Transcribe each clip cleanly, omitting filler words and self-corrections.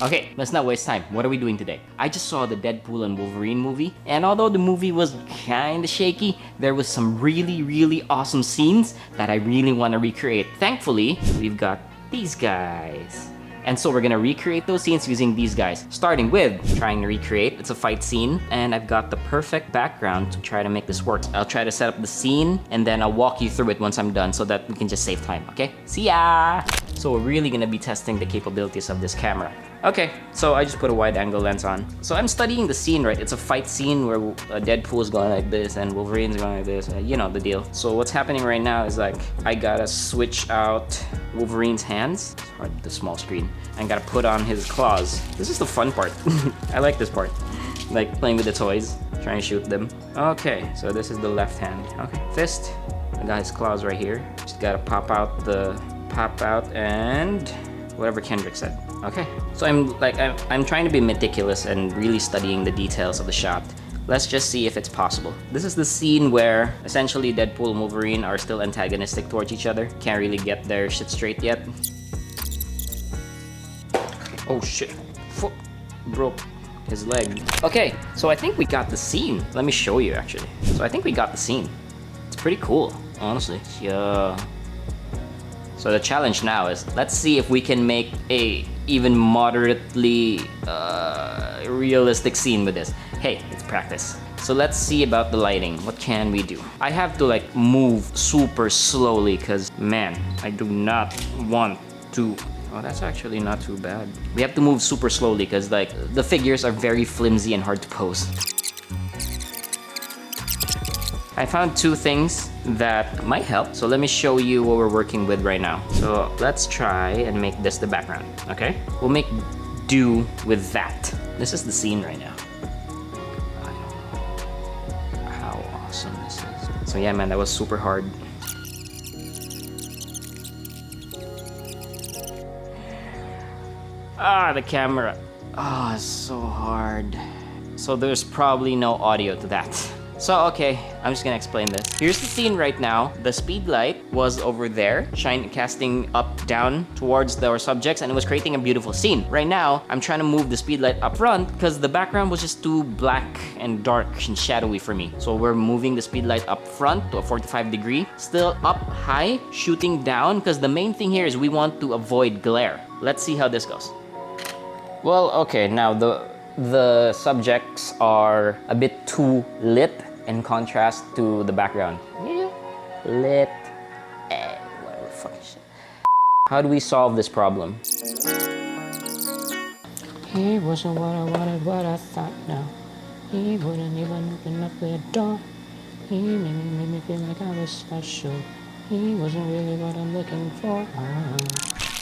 Okay, let's not waste time. What are we doing today? I just saw the Deadpool and Wolverine movie, and although the movie was kinda shaky, there was some really awesome scenes that I really want to recreate. Thankfully, we've got these guys. And so we're gonna recreate those scenes using these guys, starting with trying to recreate. It's a fight scene, and I've got the perfect background to try to make this work. I'll try to set up the scene, and then I'll walk you through it once I'm done so that we can just save time, okay? See ya! So we're really gonna be testing the capabilities of this camera. Okay, so I just put a wide angle lens on. So I'm studying the scene, right? It's a fight scene where Deadpool is going like this and Wolverine's going like this. You know the deal. So what's happening right now is like, I gotta switch out Wolverine's hands. It's hard with the small screen. And gotta put on his claws. This is the fun part. I like this part. Like playing with the toys, trying to shoot them. Okay, so this is the left hand. Okay, fist. I got his claws right here. Just gotta pop out and whatever Kendrick said. Okay, so I'm trying to be meticulous and really studying the details of the shot. Let's just see if it's possible. This is the scene where essentially Deadpool and Wolverine are still antagonistic towards each other. Can't really get their shit straight yet. Oh shit, foot broke his leg. Okay, so I think we got the scene. Let me show you actually. So I think we got the scene. It's pretty cool, honestly. Yeah. So the challenge now is, let's see if we can make a even moderately realistic scene with this. Hey, it's practice. So let's see about the lighting. What can we do? I have to like move super slowly because man, I do not want to. Oh, that's actually not too bad. We have to move super slowly because like the figures are very flimsy and hard to pose. I found two things that might help. So let me show you what we're working with right now. So let's try and make this the background, okay? We'll make do with that. This is the scene right now. I don't know how awesome this is. So yeah, man, that was super hard. Ah, the camera. Ah, it's so hard. So there's probably no audio to that. So, okay, I'm just gonna explain this. Here's the scene right now. The speed light was over there, casting up, down towards our subjects, and it was creating a beautiful scene. Right now, I'm trying to move the speed light up front because the background was just too black and dark and shadowy for me. So we're moving the speed light up front to a 45-degree, still up high, shooting down, because the main thing here is we want to avoid glare. Let's see how this goes. Well, okay, now the subjects are a bit too lit in contrast to the background. Yeah, lit. Whatever fucking shit. How do we solve this problem? He wasn't what I wanted, what I thought now. He wouldn't even open up the door. He made me feel like I was special. He wasn't really what I'm looking for.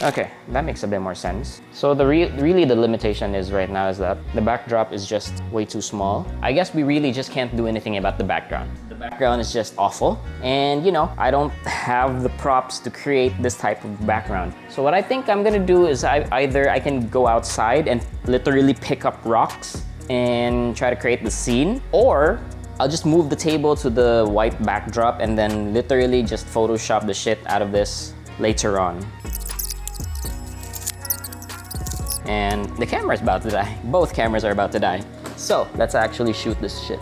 Okay, that makes a bit more sense. So really the limitation is right now is that the backdrop is just way too small. I guess we really just can't do anything about the background. The background is just awful. And you know, I don't have the props to create this type of background. So what I think I'm gonna do is either I can go outside and literally pick up rocks and try to create the scene, or I'll just move the table to the white backdrop and then literally just Photoshop the shit out of this later on. And the camera's about to die. Both cameras are about to die. So let's actually shoot this shit.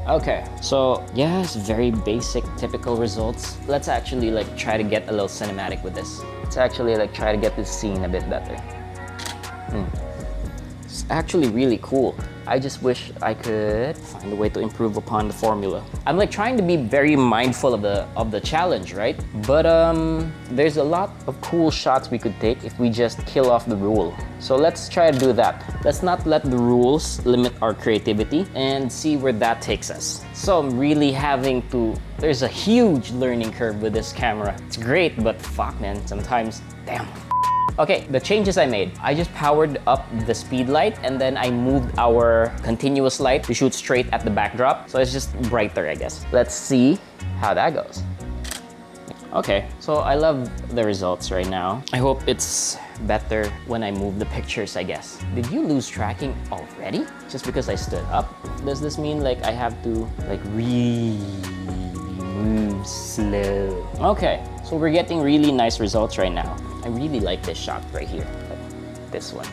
Okay, so yes, very basic, typical results. Let's actually like try to get a little cinematic with this. Let's actually like try to get this scene a bit better. It's actually really cool. I just wish I could find a way to improve upon the formula. I'm like trying to be very mindful of the challenge, right? But there's a lot of cool shots we could take if we just kill off the rule. So let's try to do that. Let's not let the rules limit our creativity and see where that takes us. So I'm really having to, there's a huge learning curve with this camera. It's great, but fuck man, sometimes, damn. Okay, the changes I made. I just powered up the speed light and then I moved our continuous light to shoot straight at the backdrop. So it's just brighter, I guess. Let's see how that goes. Okay, so I love the results right now. I hope it's better when I move the pictures, I guess. Did you lose tracking already? Just because I stood up? Does this mean like I have to like really move slow? Okay, so we're getting really nice results right now. I really like this shot right here, like this one.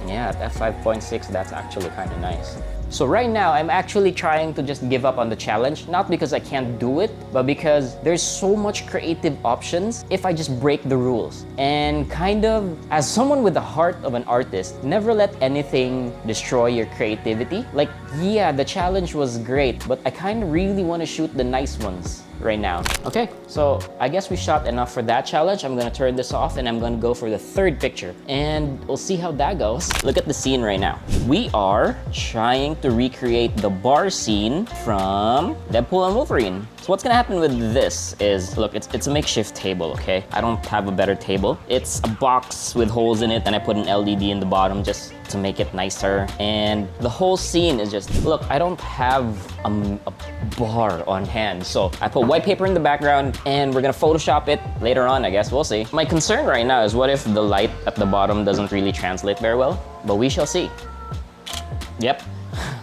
Yeah, at f5.6, that's actually kind of nice. So right now, I'm actually trying to just give up on the challenge, not because I can't do it, but because there's so much creative options if I just break the rules. And kind of, as someone with the heart of an artist, never let anything destroy your creativity. Like, yeah, the challenge was great, but I kind of really want to shoot the nice ones right now. Okay, so I guess we shot enough for that challenge. I'm gonna turn this off and I'm gonna go for the third picture and we'll see how that goes. Look at the scene right now. We are trying to recreate the bar scene from Deadpool and Wolverine. So what's gonna happen with this is, look, it's a makeshift table, okay? I don't have a better table. It's a box with holes in it and I put an LED in the bottom just to make it nicer. And the whole scene is just, look, I don't have a bar on hand. So I put white paper in the background and we're gonna Photoshop it later on, I guess, we'll see. My concern right now is what if the light at the bottom doesn't really translate very well, but we shall see. Yep,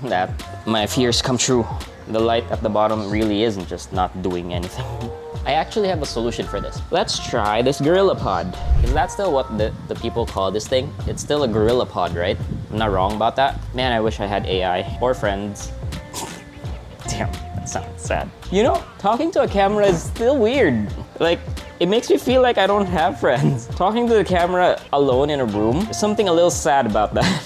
that my fears come true. The light at the bottom really isn't just not doing anything. I actually have a solution for this. Let's try this gorilla pod. Is that still what the people call this thing? It's still a gorilla pod, right? I'm not wrong about that? Man, I wish I had AI or friends. Damn, that sounds sad. You know, talking to a camera is still weird. Like, it makes me feel like I don't have friends. Talking to the camera alone in a room, there's something a little sad about that.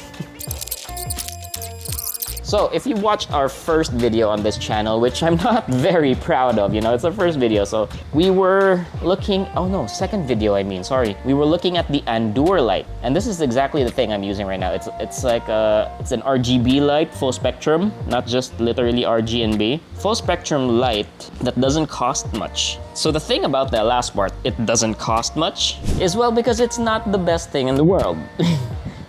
So if you watched our first video on this channel, which I'm not very proud of, you know, it's the first video. So we were looking, oh no, second video, I mean, sorry. We were looking at the Andur light. And this is exactly the thing I'm using right now. It's like it's an RGB light, full spectrum, not just literally RGB. Full spectrum light that doesn't cost much. So the thing about the last part, it doesn't cost much, is well, because it's not the best thing in the world.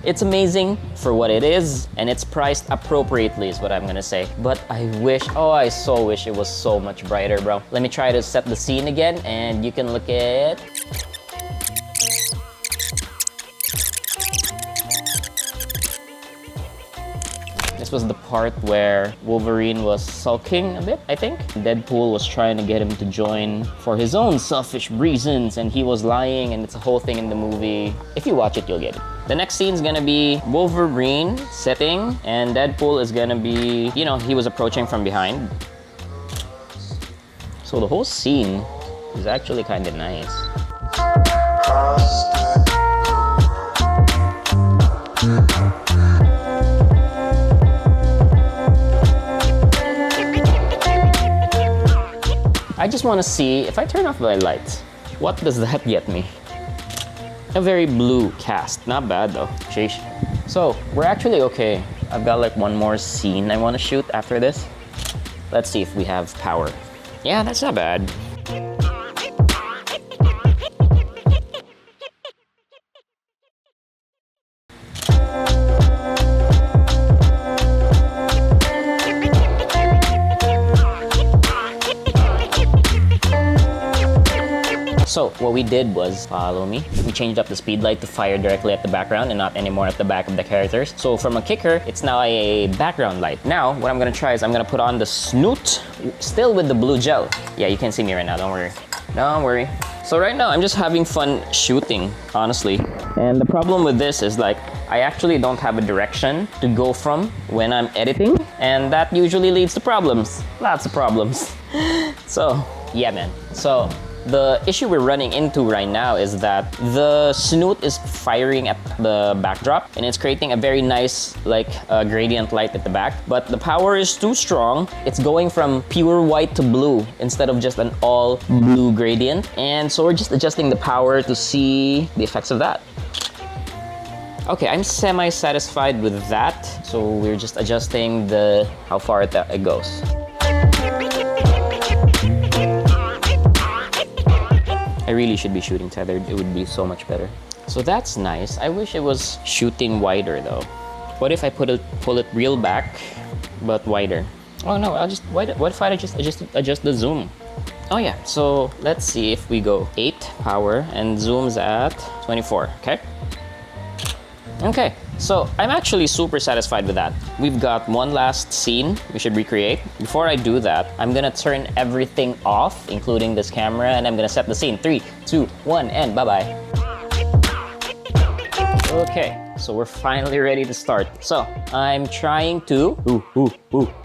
It's amazing for what it is, and it's priced appropriately is what I'm gonna say. But I wish, oh, I so wish it was so much brighter, bro. Let me try to set the scene again, and you can look at... This was the part where Wolverine was sulking a bit, I think. Deadpool was trying to get him to join for his own selfish reasons, and he was lying, and it's a whole thing in the movie. If you watch it, you'll get it. The next scene's gonna be Wolverine sitting, and Deadpool is gonna be, you know, he was approaching from behind. So the whole scene is actually kind of nice. I just want to see, if I turn off my lights, what does that get me? A very blue cast. Not bad though. Sheesh. So, we're actually okay. I've got like one more scene I want to shoot after this. Let's see if we have power. Yeah, that's not bad. So what we did was, follow me, we changed up the speed light to fire directly at the background and not anymore at the back of the characters. So from a kicker, it's now a background light. Now, what I'm gonna try is I'm gonna put on the snoot, still with the blue gel. Yeah, you can see me right now, don't worry. Don't worry. So right now, I'm just having fun shooting, honestly. And the problem with this is like, I actually don't have a direction to go from when I'm editing. And that usually leads to problems. Lots of problems. So, yeah, man. So, the issue we're running into right now is that the snoot is firing at the backdrop and it's creating a very nice like gradient light at the back, but the power is too strong. It's going from pure white to blue instead of just an all blue gradient, and so we're just adjusting the power to see the effects of that. Okay, I'm semi-satisfied with that, so we're just adjusting the how far it goes. I really should be shooting tethered. It would be so much better. So that's nice. I wish it was shooting wider though. What if I pull it real back, but wider? Oh no, what if I just adjust the zoom? Oh yeah, so let's see if we go 8 power and zooms at 24, okay? Okay, so I'm actually super satisfied with that. We've got one last scene we should recreate. Before I do that, I'm gonna turn everything off, including this camera, and I'm gonna set the scene. 3, 2, 1, and bye-bye. Okay, so we're finally ready to start. So I'm trying to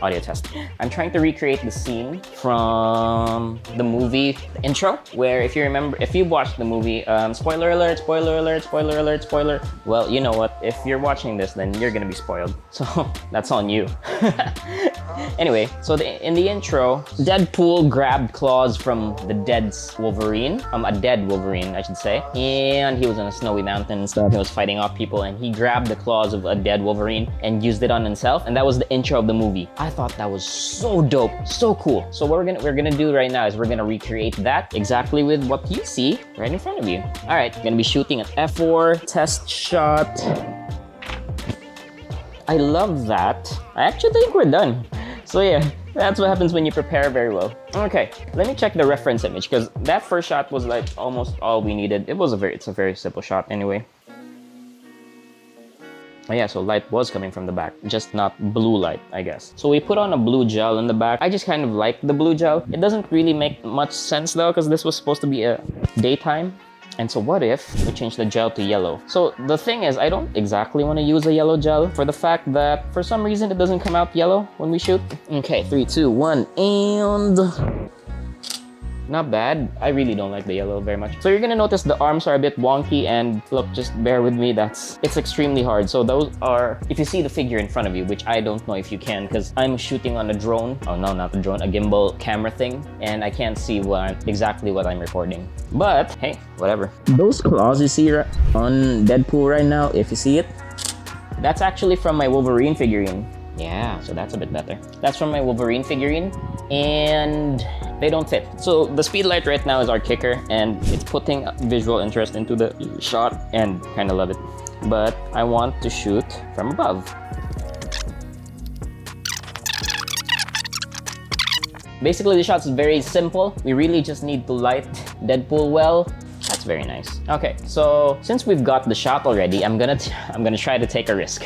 audio test. I'm trying to recreate the scene from the movie intro, where if you remember, if you've watched the movie, spoiler alert, spoiler alert, spoiler alert, spoiler. Well, you know what? If you're watching this, then you're gonna be spoiled. So that's on you. Anyway, so in the intro, Deadpool grabbed claws from the dead Wolverine, a dead Wolverine, I should say, and he was on a snowy mountain and stuff. He was fighting off people, and he grabbed the claws of a dead Wolverine and used it on himself, and that was the intro of the movie. I thought that was so dope, so cool. So what we're gonna do right now is we're gonna recreate that exactly with what you see right in front of you. All right, gonna be shooting an F4 test shot. I love that. I actually think we're done. So yeah, that's what happens when you prepare very well. Okay, let me check the reference image, because that first shot was like almost all we needed. It's a very simple shot anyway. Oh yeah, so light was coming from the back, just not blue light, I guess. So we put on a blue gel in the back. I just kind of like the blue gel. It doesn't really make much sense though, because this was supposed to be a daytime. And so what if we change the gel to yellow? So the thing is, I don't exactly want to use a yellow gel for the fact that for some reason it doesn't come out yellow when we shoot. Okay, 3, 2, 1, and... Not bad. I really don't like the yellow very much. So you're gonna notice the arms are a bit wonky, and look, just bear with me, it's extremely hard. So those are, if you see the figure in front of you, which I don't know if you can, because I'm shooting on a drone. Oh no, not the drone, a gimbal camera thing, and I can't see exactly what I'm recording. But hey, whatever. Those claws you see on Deadpool right now, if you see it, that's actually from my Wolverine figurine. Yeah, so that's a bit better. That's from my Wolverine figurine, and they don't fit. So the speed light right now is our kicker, and it's putting visual interest into the shot, and kind of love it. But I want to shoot from above. Basically, the shot's very simple. We really just need to light Deadpool well. That's very nice. Okay, so since we've got the shot already, I'm gonna try to take a risk.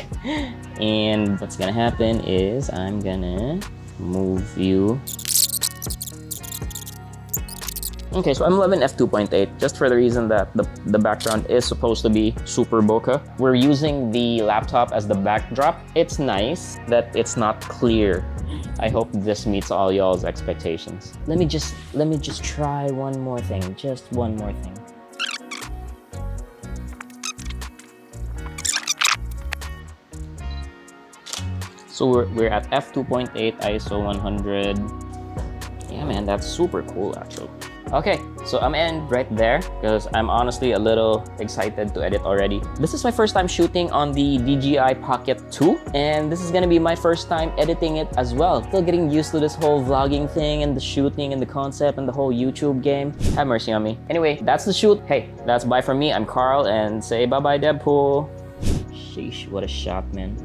And what's gonna happen is I'm gonna move you. Okay, so I'm loving f2.8 just for the reason that the background is supposed to be super bokeh. We're using the laptop as the backdrop. It's nice that it's not clear. I hope this meets all y'all's expectations. Let me just try one more thing, just one more thing. So we're at f2.8 ISO 100. Yeah man, that's super cool actually. Okay, so I'm in right there because I'm honestly a little excited to edit already. This is my first time shooting on the DJI Pocket 2, and this is gonna be my first time editing it as well. Still getting used to this whole vlogging thing and the shooting and the concept and the whole YouTube game. Have mercy on me. Anyway, that's the shoot. Hey, that's bye from me. I'm Carl, and say bye-bye Deadpool. Sheesh, what a shot, man.